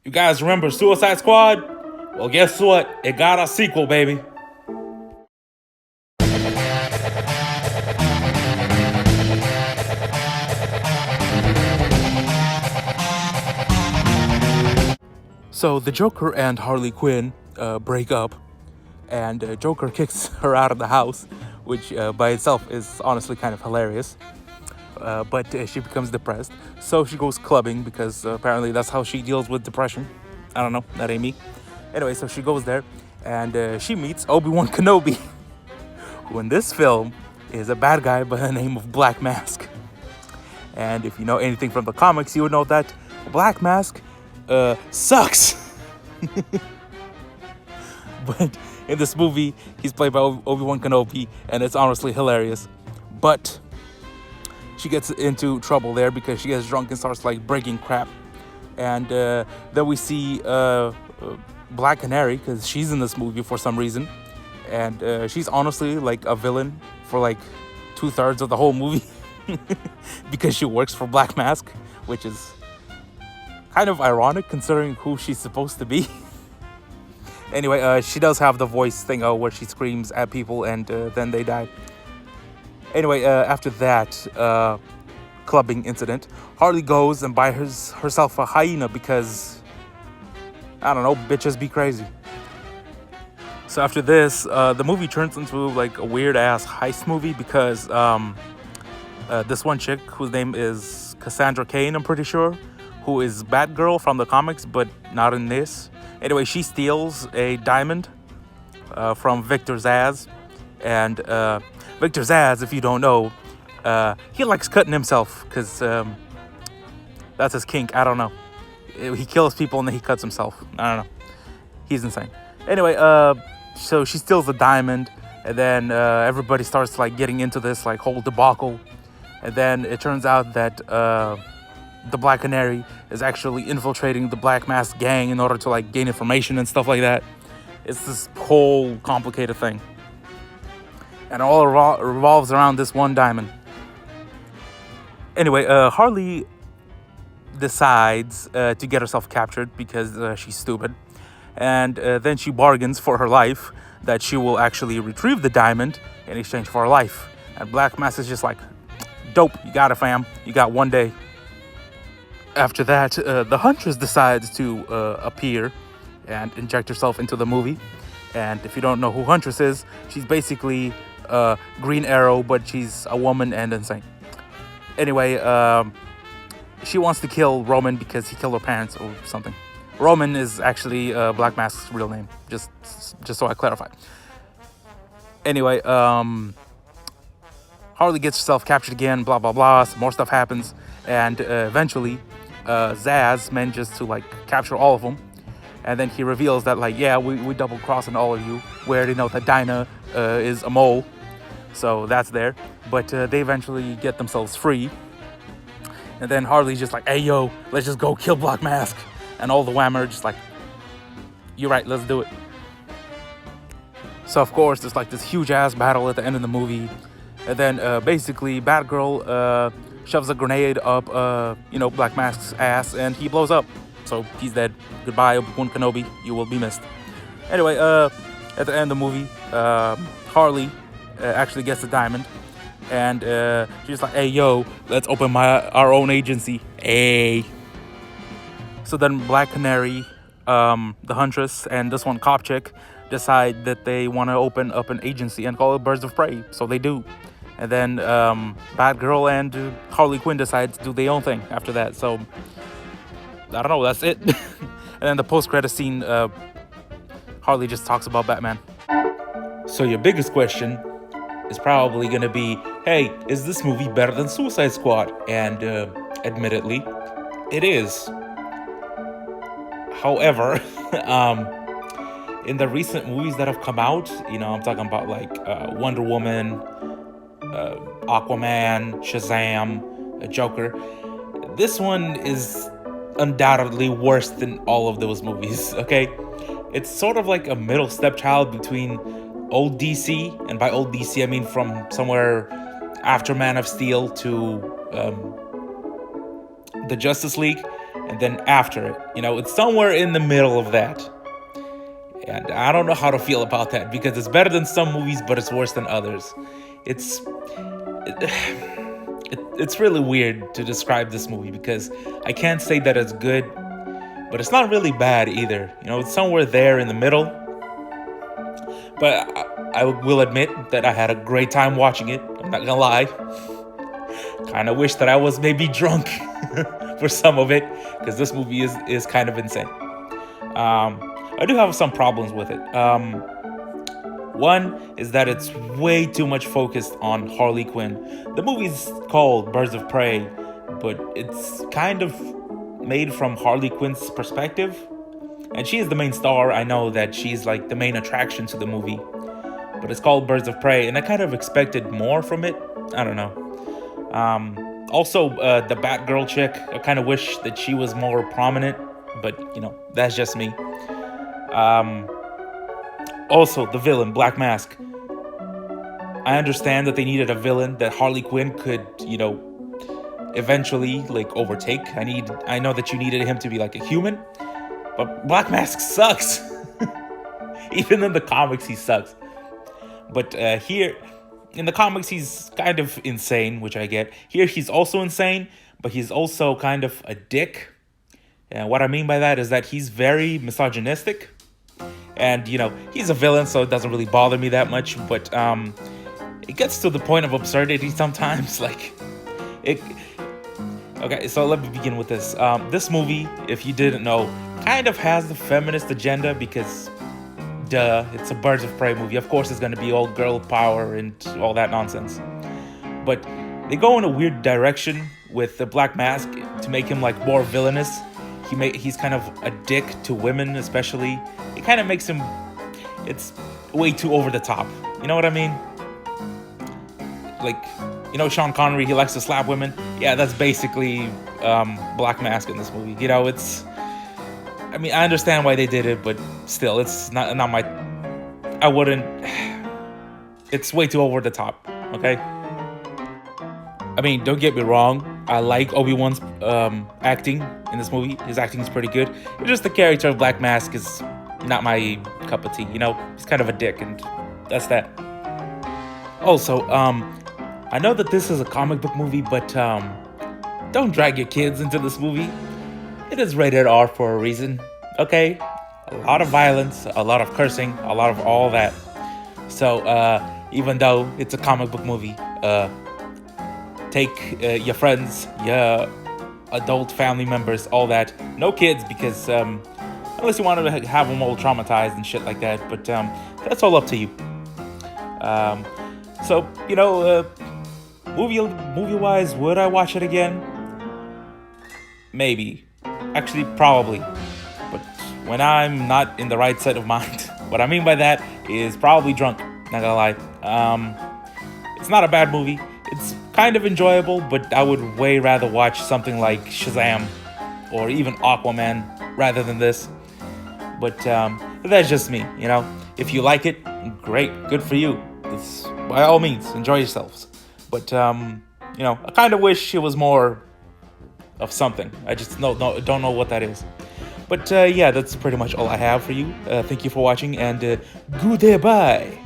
You guys remember Suicide Squad? Well, guess what? It got a sequel, baby. So the Joker and Harley Quinn break up, and Joker kicks her out of the house, which by itself is honestly kind of hilarious. But she becomes depressed, so she goes clubbing because apparently that's how she deals with depression. I don't know, that ain't me. Anyway, so she goes there, and she meets Obi-Wan Kenobi, who in this film is a bad guy by the name of Black Mask. And if you know anything from the comics, you would know that Black Mask sucks. But in this movie, he's played by Obi-Wan Kenobi, and it's honestly hilarious. But she gets into trouble there because she gets drunk and starts like breaking crap. And then we see Black Canary, because she's in this movie for some reason. And she's honestly like a villain for like 2/3 of the whole movie. Because she works for Black Mask, which is kind of ironic considering who she's supposed to be. Anyway, she does have the voice thing where she screams at people and then they die. Anyway, after that clubbing incident, Harley goes and buys herself a hyena because, I don't know, bitches be crazy. So after this, the movie turns into like a weird ass heist movie because this one chick whose name is Cassandra Cain, I'm pretty sure, who is Batgirl from the comics, but not in this. Anyway, she steals a diamond from Victor Zsasz. And Victor Zsasz, if you don't know, he likes cutting himself because that's his kink. I don't know. He kills people and then he cuts himself. I don't know. He's insane. Anyway, so she steals the diamond, and then everybody starts like getting into this like whole debacle. And then it turns out that the Black Canary is actually infiltrating the Black Mask gang in order to like gain information and stuff like that. It's this whole complicated thing. And all revolves around this one diamond. Anyway, Harley decides to get herself captured because she's stupid. And then she bargains for her life that she will actually retrieve the diamond in exchange for her life. And Black Mask is just like, dope, you got it, fam. You got one day. After that, the Huntress decides to appear and inject herself into the movie. And if you don't know who Huntress is, she's basically Green Arrow, but she's a woman and insane. Anyway, she wants to kill Roman because he killed her parents or something. Roman is actually Black Mask's real name, just so I clarify. Anyway, Harley gets herself captured again, blah, blah, blah. Some more stuff happens. And eventually, Zsasz manages to, like, capture all of them. And then he reveals that, like, yeah, we double-crossing all of you. We already know that Dinah is a mole. So that's there. But they eventually get themselves free. And then Harley's just like, hey, yo, let's just go kill Black Mask. And all the Whammer are just like, you're right, let's do it. So, of course, there's, like, this huge-ass battle at the end of the movie. And then, basically, Batgirl shoves a grenade up, Black Mask's ass, and he blows up. So, he's dead. Goodbye, Obi-Wan Kenobi. You will be missed. Anyway, at the end of the movie, Harley actually gets the diamond. And she's like, hey, yo, let's open our own agency. Hey. So then Black Canary, the Huntress, and this one cop chick decide that they want to open up an agency and call it Birds of Prey. So they do. And then Batgirl and Harley Quinn decide to do their own thing after that. So, I don't know, that's it. And then the post-credit scene, Harley just talks about Batman. So your biggest question is probably going to be, hey, is this movie better than Suicide Squad? And admittedly, it is. However, in the recent movies that have come out, I'm talking about like Wonder Woman, Aquaman, Shazam, Joker. This one is undoubtedly worse than all of those movies, okay? It's sort of like a middle stepchild between old DC, and by old DC I mean from somewhere after Man of Steel to the Justice League, and then after it. It's somewhere in the middle of that. And I don't know how to feel about that because it's better than some movies, but it's worse than others. It's it's really weird to describe this movie because I can't say that it's good, but it's not really bad either. It's somewhere there in the middle. But I will admit that I had a great time watching it. I'm not gonna lie. Kind of wish that I was maybe drunk for some of it because this movie is kind of insane. I do have some problems with it. One is that it's way too much focused on Harley Quinn. The movie's called Birds of Prey, but it's kind of made from Harley Quinn's perspective. And she is the main star. I know that she's like the main attraction to the movie. But it's called Birds of Prey, and I kind of expected more from it. I don't know. Also, the Batgirl chick, I kind of wish that she was more prominent. But, that's just me. Also, the villain, Black Mask. I understand that they needed a villain that Harley Quinn could, eventually overtake. I know that you needed him to be like a human, but Black Mask sucks. Even in the comics, he sucks. But here, in the comics, he's kind of insane, which I get. Here, he's also insane, but he's also kind of a dick. And what I mean by that is that he's very misogynistic. And, he's a villain, so it doesn't really bother me that much. But it gets to the point of absurdity sometimes. Okay, so let me begin with this. This movie, if you didn't know, kind of has the feminist agenda because, duh, it's a Birds of Prey movie. Of course, it's going to be all girl power and all that nonsense. But they go in a weird direction with the Black Mask to make him more villainous. He's kind of a dick to women, especially. It kind of makes him, it's way too over the top. You know what I mean? Sean Connery, he likes to slap women. Yeah, that's basically Black Mask in this movie. I understand why they did it, but still, it's not my, I wouldn't, it's way too over the top, okay? Don't get me wrong. I like Obi-Wan's acting in this movie. His acting is pretty good. It's just the character of Black Mask is not my cup of tea. He's kind of a dick, and that's that. Also, I know that this is a comic book movie, but don't drag your kids into this movie. It is rated R for a reason, okay? A lot of violence, a lot of cursing, a lot of all that. So, even though it's a comic book movie, take your friends, your adult family members, all that. No kids, because unless you want to have them all traumatized and shit like that. But that's all up to you. So, movie-wise, would I watch it again? Maybe. Actually, probably. But when I'm not in the right set of mind, what I mean by that is probably drunk. Not gonna lie. It's not a bad movie. It's kind of enjoyable, but I would way rather watch something like Shazam or even Aquaman rather than this. But that's just me, If you like it, great, good for you. It's, by all means, enjoy yourselves. But I kind of wish it was more of something. I just don't know what that is. But yeah, that's pretty much all I have for you. Thank you for watching, and goodbye.